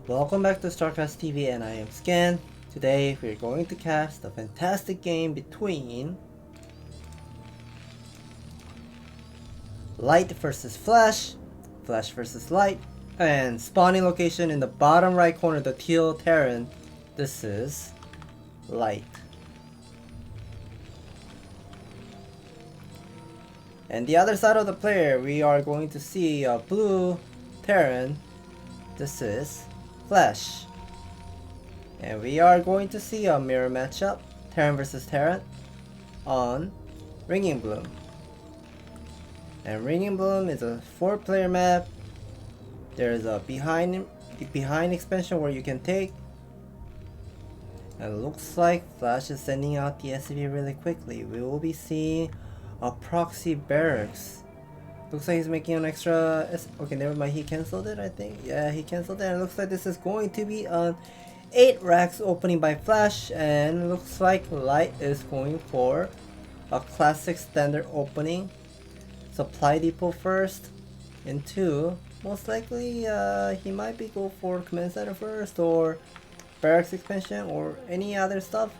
Welcome back to StarCastTV and I am Scan. Today we're going to cast a fantastic game between Light versus FlaSh, FlaSh versus Light, and spawning location in the bottom right corner, the teal taelen. This is Light. And the other side of the player, we are going to see a blue taelen. This is FlaSh. And we are going to see a mirror matchup, taelen versus taelen, on Ringing Bloom. And Ringing Bloom is a 4-player map. There's a behind expansion where you can take. And it looks like FlaSh is sending out the SCV really quickly. We will be seeing a Proxy barracks. Looks like he's making an extra. Okay, never mind. He cancelled it, I think. Yeah, he cancelled it. And it looks like this is going to be an 8 racks opening by FlaSh. And looks like Light is going for a classic standard opening. Supply depot first. And 2, most likely he might be go for command center first, or barracks expansion, or any other stuff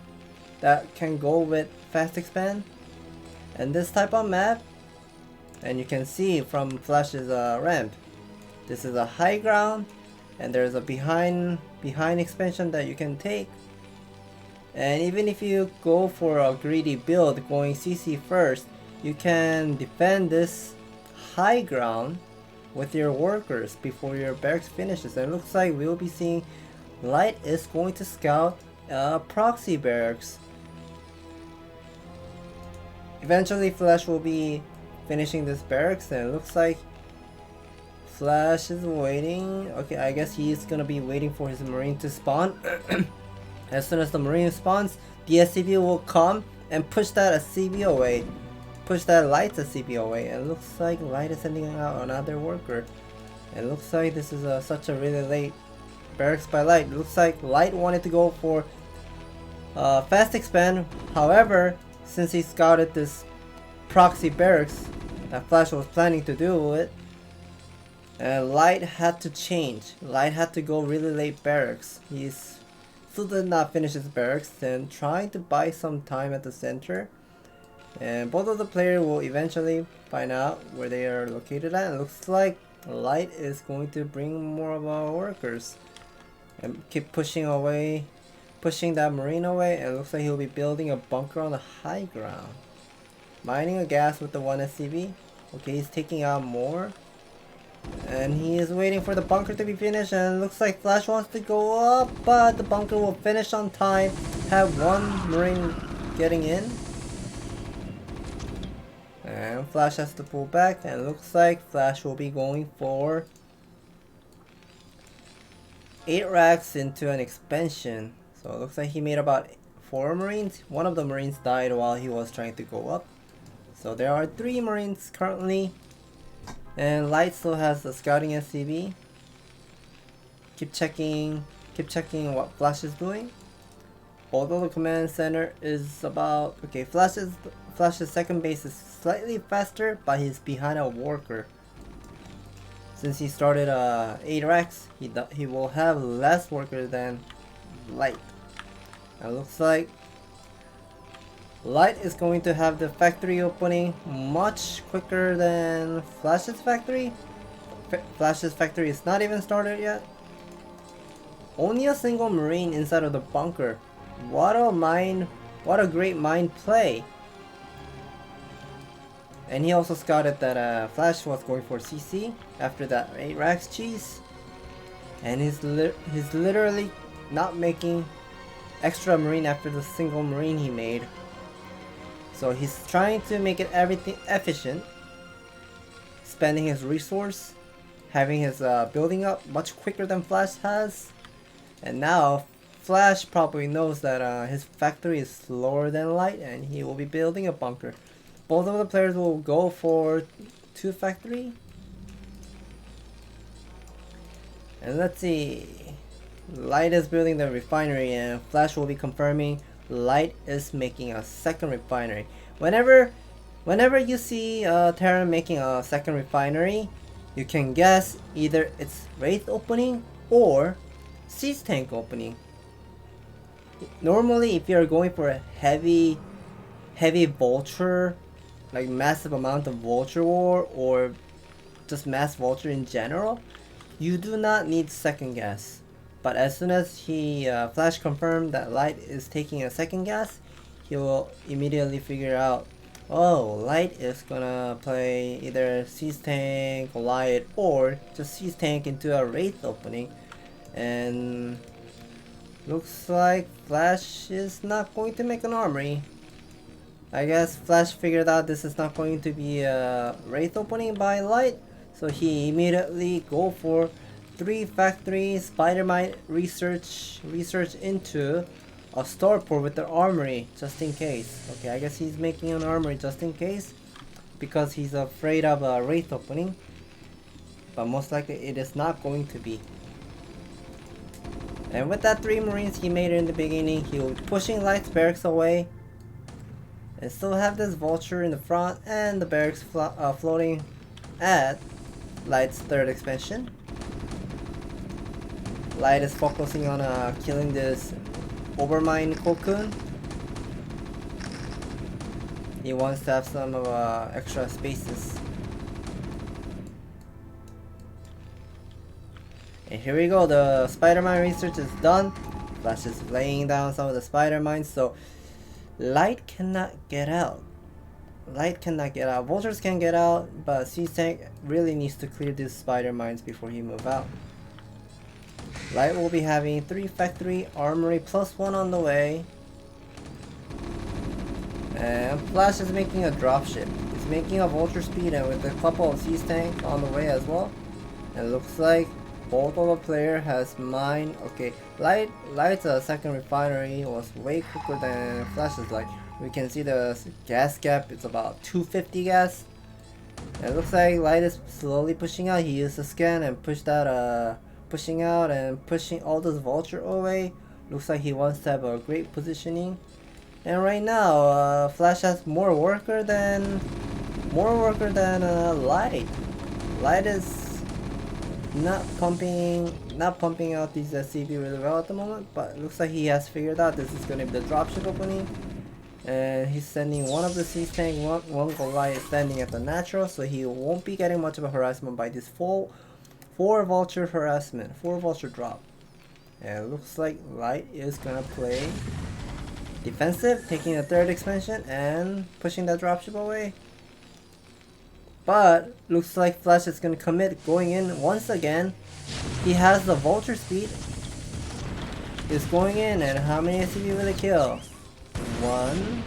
that can go with fast expand. And this type of map, and you can see from FlaSh's ramp, this is a high ground and there's a behind expansion that you can take. And even if you go for a greedy build going CC first, you can defend this high ground with your workers before your barracks finishes. And it looks like we'll be seeing Light is going to scout Proxy barracks. Eventually FlaSh will be finishing this barracks, and it looks like FlaSh is waiting. Okay, I guess he's gonna be waiting for his marine to spawn. As soon as the marine spawns, the SCV will come and push that SCV away. Push that Light's SCV away. And it looks like Light is sending out another worker. And it looks like this is such a really late barracks by Light. It looks like Light wanted to go for fast expand. However, since he scouted this Proxy barracks that FlaSh was planning to do it, and Light had to change. Light had to go really late barracks. He still did not finish his barracks, and trying to buy some time at the center. And both of the players will eventually find out where they are located at. It looks like Light is going to bring more of our workers and keep pushing away, pushing that marine away. And it looks like he'll be building a bunker on the high ground, mining a gas with the 1 SCV. Okay, he's taking out more, and he is waiting for the bunker to be finished. And it looks like FlaSh wants to go up, but the bunker will finish on time. Have 1 marine getting in, and FlaSh has to pull back. And it looks like FlaSh will be going for 8 racks into an expansion. So it looks like he made about 4 marines. One of the marines died while he was trying to go up. So there are 3 marines currently. And Light still has the scouting SCV. Keep checking what FlaSh is doing. Although the command center is about, okay, FlaSh's second base is slightly faster, but he's behind a worker. Since he started 8 racks, he will have less workers than Light. And it looks like Light is going to have the factory opening much quicker than FlaSh's factory. FlaSh's factory is not even started yet. Only a single marine inside of the bunker. What a great mind play. And he also scouted that FlaSh was going for CC after that 8 racks cheese. And he's literally not making extra marine after the single marine he made. So he's trying to make it everything efficient, spending his resource, having his building up much quicker than FlaSh has. And now FlaSh probably knows that his factory is slower than Light, and he will be building a bunker. Both of the players will go for 2 factory. And let's see, Light is building the refinery, and FlaSh will be confirming Light is making a second refinery. Whenever you see taelen making a second refinery, you can guess either it's Wraith opening or siege tank opening. Normally, if you're going for a heavy vulture, like massive amount of vulture war or just mass vulture in general, you do not need second gas. But as soon as he FlaSh confirmed that Light is taking a second gas, he will immediately figure out, oh, Light is gonna play either siege tank, Light, or just siege tank into a wraith opening. And looks like FlaSh is not going to make an armory. I guess FlaSh figured out this is not going to be a wraith opening by Light, so he immediately go for 3 factory Spider-Mine research into a starport with the armory just in case. Okay, I guess he's making an armory just in case because he's afraid of a wraith opening, but most likely it is not going to be. And with that 3 marines he made in the beginning, he was pushing Light's barracks away and still have this vulture in the front and the barracks floating at Light's 3rd expansion. Light is focusing on killing this overmine cocoon. He wants to have some extra spaces. And here we go, the Spider-Mine research is done. FlaSh is laying down some of the Spider-Mines, so Light cannot get out. Light cannot get out. Vultures can get out, but siege tank really needs to clear these Spider-Mines before he move out. Light will be having 3 factory armory +1 on the way. And FlaSh is making a dropship. He's making a vulture speed and with a couple of siege tank on the way as well. And it looks like both of the player has mine. Okay, Light's second refinery was way quicker than FlaSh's. Like we can see the gas gap, it's about 250 gas. And it looks like Light is slowly pushing out. He used the scan and pushed out pushing out and pushing all this vulture away. Looks like he wants to have a great positioning. And right now, FlaSh has more worker than Light. Light is not pumping out these CV really well at the moment, but it looks like he has figured out this is going to be the dropship opening. And he's sending one of the siege tank, one Goliath is standing at the natural, so he won't be getting much of a harassment by this 4 vulture harassment, 4 vulture drop. And it looks like Light is gonna play defensive, taking the 3rd expansion and pushing that dropship away. But looks like FlaSh is gonna commit going in once again. He has the vulture speed. Is going in, and how many SCV will he kill? 1.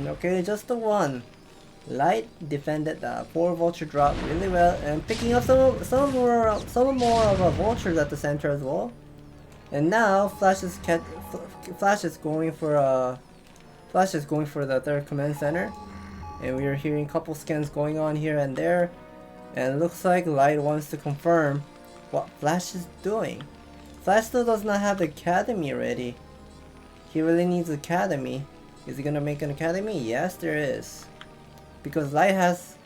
Okay, just the 1. Light defended the 4 vulture drop really well and picking up some more of a vultures at the center as well. And now FlaSh is going for the 3rd command center, and we are hearing a couple scans going on here and there. And it looks like Light wants to confirm what FlaSh is doing. FlaSh still does not have the academy ready. He really needs academy. Is he gonna make an academy? Yes, there is. Because Light has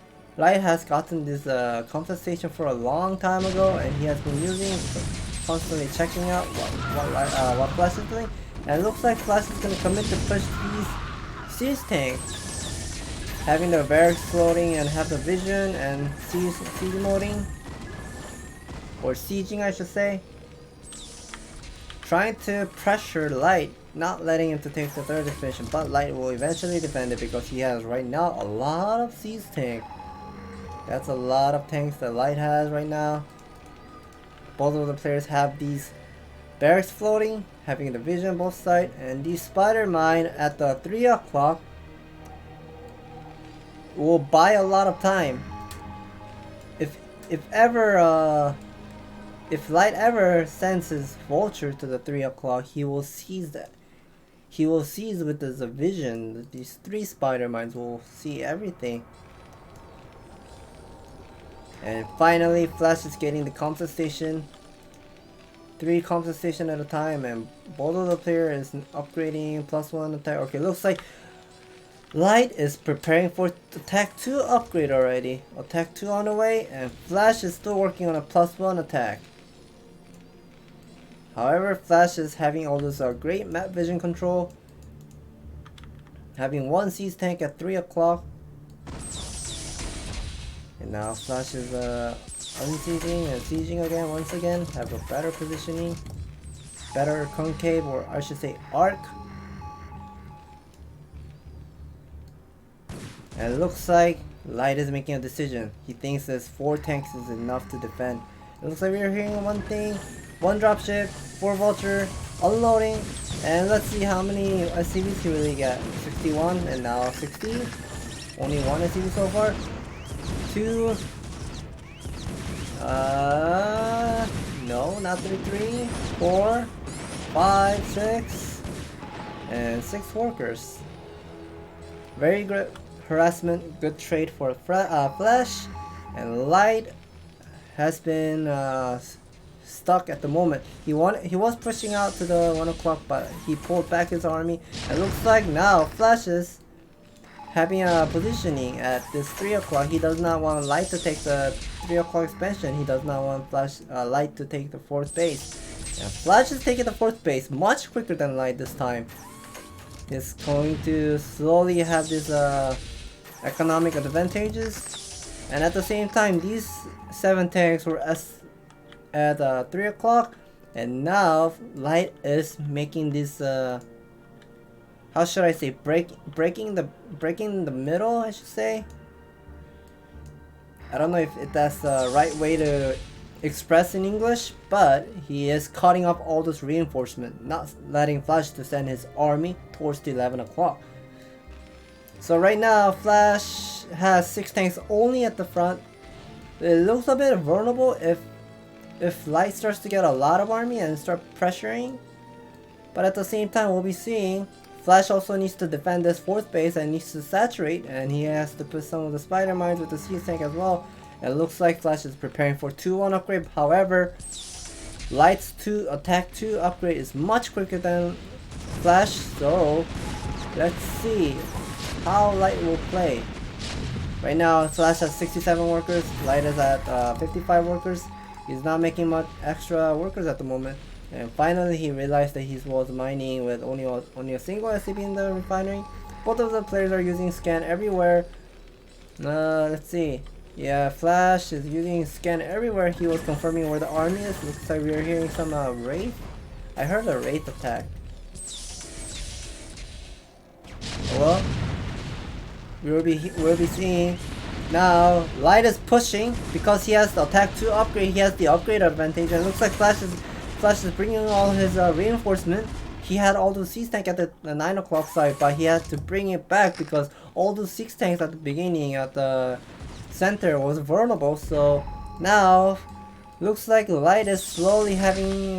gotten this compensation for a long time ago, and he has been using, constantly checking out what FlaSh is doing. And it looks like FlaSh is gonna commit to push these siege tanks, having the barracks floating and have the vision and siege moding, or sieging I should say, trying to pressure Light, not letting him to take the 3rd expansion, but Light will eventually defend it because he has right now a lot of siege tank. That's a lot of tanks that Light has right now. Both of the players have these barracks floating, having the vision on both sides, and these Spider-Mine at the 3 o'clock will buy a lot of time. If Light ever sends his vulture to the 3 o'clock, he will seize that. He will seize with the vision. These 3 Spider-Mines will see everything. And finally, FlaSh is getting the compensation. 3 compensation at a time, and both of the player is upgrading +1 attack. Okay, looks like Light is preparing for attack 2 upgrade already. Attack 2 on the way, and FlaSh is still working on a +1 attack. However, FlaSh is having all this great map vision control. Having one siege tank at 3 o'clock. And now FlaSh is unsieging and sieging again once again. Have a better positioning. Better concave, or I should say arc. And it looks like Light is making a decision. He thinks this 4 tanks is enough to defend. It looks like we're hearing one thing. 1 dropship, 4 vulture, unloading. And let's see how many SCVs he really got. 61 and now 60. Only 1 SCV so far. 2. No, not 3. 4, 5, 6. And 6 workers. Very good harassment, good trade for FlaSh. And Light has been stuck at the moment. He was pushing out to the 1 o'clock, but he pulled back his army. It looks like now FlaSh is having a positioning at this 3 o'clock. He does not want Light to take the 3 o'clock expansion. He does not want Light to take the 4th base. And FlaSh is taking the 4th base much quicker than Light this time. He's going to slowly have this economic advantages. And at the same time, these 7 tanks were at 3 o'clock, and now Light is making this how should I say, breaking the middle, I should say. I don't know if that's the right way to express in English, but he is cutting off all this reinforcement, not letting FlaSh to send his army towards the 11 o'clock. So right now FlaSh has 6 tanks only at the front. It looks a bit vulnerable if Light starts to get a lot of army and start pressuring. But at the same time, we'll be seeing FlaSh also needs to defend this 4th base and needs to saturate, and he has to put some of the spider mines with the siege tank as well. It looks like FlaSh is preparing for 2-1 upgrade. However, Light's attack 2 upgrade is much quicker than FlaSh, so let's see how Light will play. Right now, FlaSh has 67 workers, Light is at 55 workers. He's not making much extra workers at the moment. And finally, he realized that he was mining with only a single SCP in the refinery. Both of the players are using scan everywhere. Let's see. Yeah, FlaSh is using scan everywhere. He was confirming where the army is. Looks like we are hearing some wraith. I heard a wraith attack. Well, we'll be seeing. Now, Light is pushing because he has the attack 2 upgrade. He has the upgrade advantage, and it looks like FlaSh is bringing all his reinforcement. He had all those siege tanks at the 9 o'clock side, but he had to bring it back because all those 6 tanks at the beginning at the center was vulnerable. So now, looks like Light is slowly having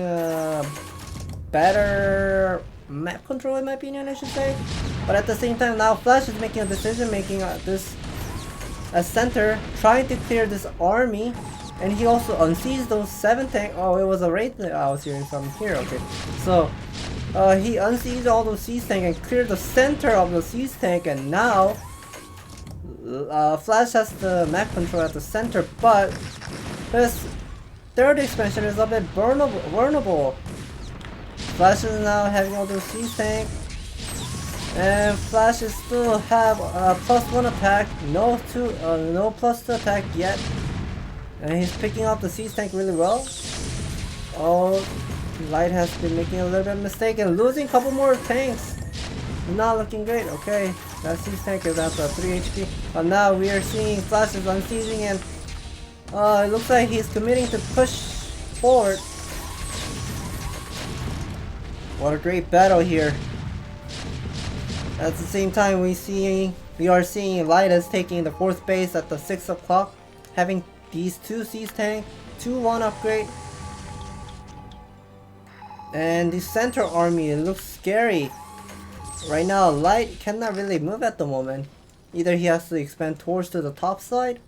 better map control, in my opinion, I should say. But at the same time, now FlaSh is making a decision, making this center, trying to clear this army, and he also unseized those 7 tanks. Oh, it was a raid that I was hearing from here. Okay, so he unseized all those siege tanks and cleared the center of the siege tank, and now FlaSh has the map control at the center, but his 3rd expansion is a bit vulnerable. FlaSh is now having all those siege tanks, and FlaSh is still have +1 attack, no +2 attack yet, and he's picking up the siege tank really well. Oh, Light has been making a little bit of mistake and losing a couple more tanks. Not looking great. Okay, that siege tank is at 3 HP. But now we are seeing FlaSh is unseizing, and it looks like he's committing to push forward. What a great battle here. At the same time, we are seeing Light is taking the 4th base at the 6 o'clock, having these 2 siege tanks, 2-1 upgrade. And the center army, it looks scary. Right now, Light cannot really move at the moment. Either he has to expand towards to the top side,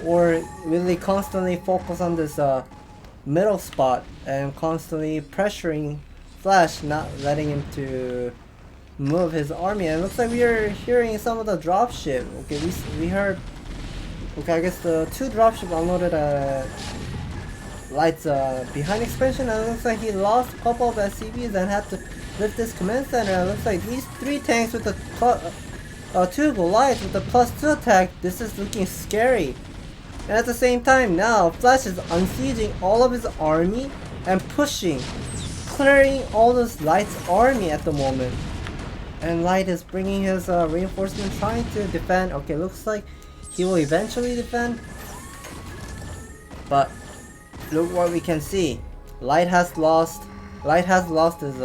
or really constantly focus on this middle spot and constantly pressuring FlaSh, not letting him to move his army. And it looks like we are hearing some of the dropship. Okay, we heard. Okay, I guess the 2 dropship unloaded Light's behind expansion, and it looks like he lost a couple of SCVs and had to lift this command center. And it looks like these 3 tanks with the 2 Goliaths with the +2 attack, this is looking scary. And at the same time now, FlaSh is unsieging all of his army and pushing, clearing all this Light's army at the moment. And Light is bringing his reinforcement, trying to defend. Okay, looks like he will eventually defend. But look what we can see. Light has lost his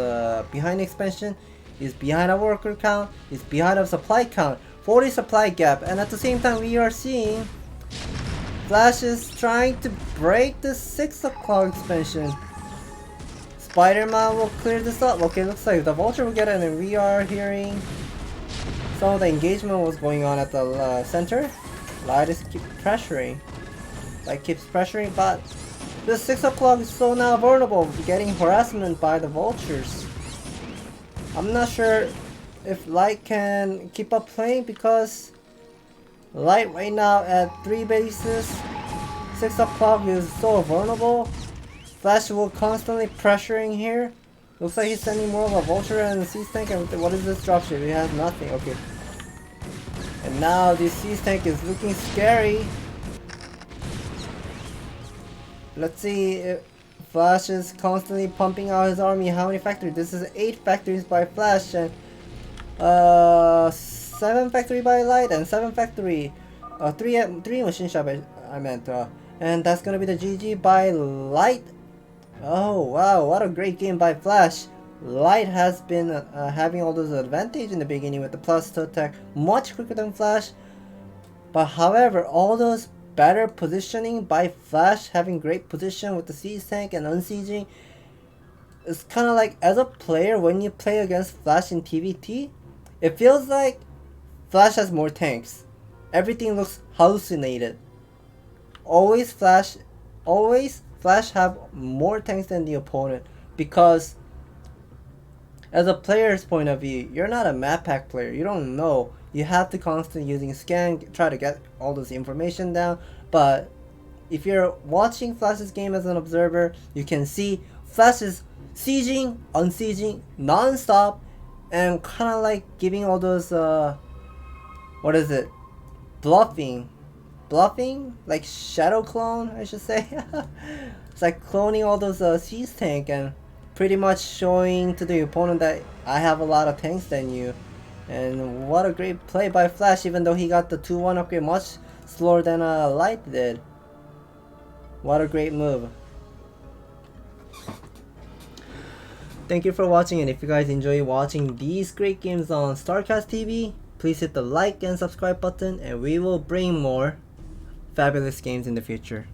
behind expansion. He's behind a worker count. He's behind a supply count. 40 supply gap. And at the same time, we are seeing FlaSh is trying to break the 6 o'clock expansion. Spider-Man will clear this up. Okay, looks like the Vulture will get it, and we are hearing some of the engagement was going on at the center. Light is keep pressuring. Light keeps pressuring, but the 6 o'clock is so now vulnerable, getting harassment by the Vultures. I'm not sure if Light can keep up playing because Light right now at 3 bases. 6 o'clock is so vulnerable. FlaSh will constantly pressuring here. Looks like he's sending more of a Vulture and a Siege Tank. And what is this dropship? He has nothing. Okay. And now this Siege Tank is looking scary. Let's see if FlaSh is constantly pumping out his army. How many factories? This is 8 factories by FlaSh and 7 factory by Light and 7 factory. 3 machine shop I meant. And that's gonna be the GG by Light. Oh wow, what a great game by FlaSh. Light has been having all those advantage in the beginning with the +2 attack, much quicker than FlaSh. But however, all those better positioning by FlaSh, having great position with the siege tank and unsieging, it's kind of like as a player when you play against FlaSh in TvT, it feels like FlaSh has more tanks. Everything looks hallucinated. Always FlaSh have more tanks than the opponent, because as a player's point of view, you're not a map pack player. You don't know. You have to constantly using scan, try to get all this information down. But if you're watching FlaSh's game as an observer, you can see FlaSh is sieging, unsieging, non-stop, and kind of like giving all those what is it? Bluffing, like shadow clone, I should say. It's like cloning all those siege tank and pretty much showing to the opponent that I have a lot of tanks than you. And what a great play by FlaSh, even though he got the 2-1 upgrade much slower than Light did. What a great move. Thank you for watching, and if you guys enjoy watching these great games on StarCastTV, please hit the like and subscribe button, and we will bring more fabulous games in the future.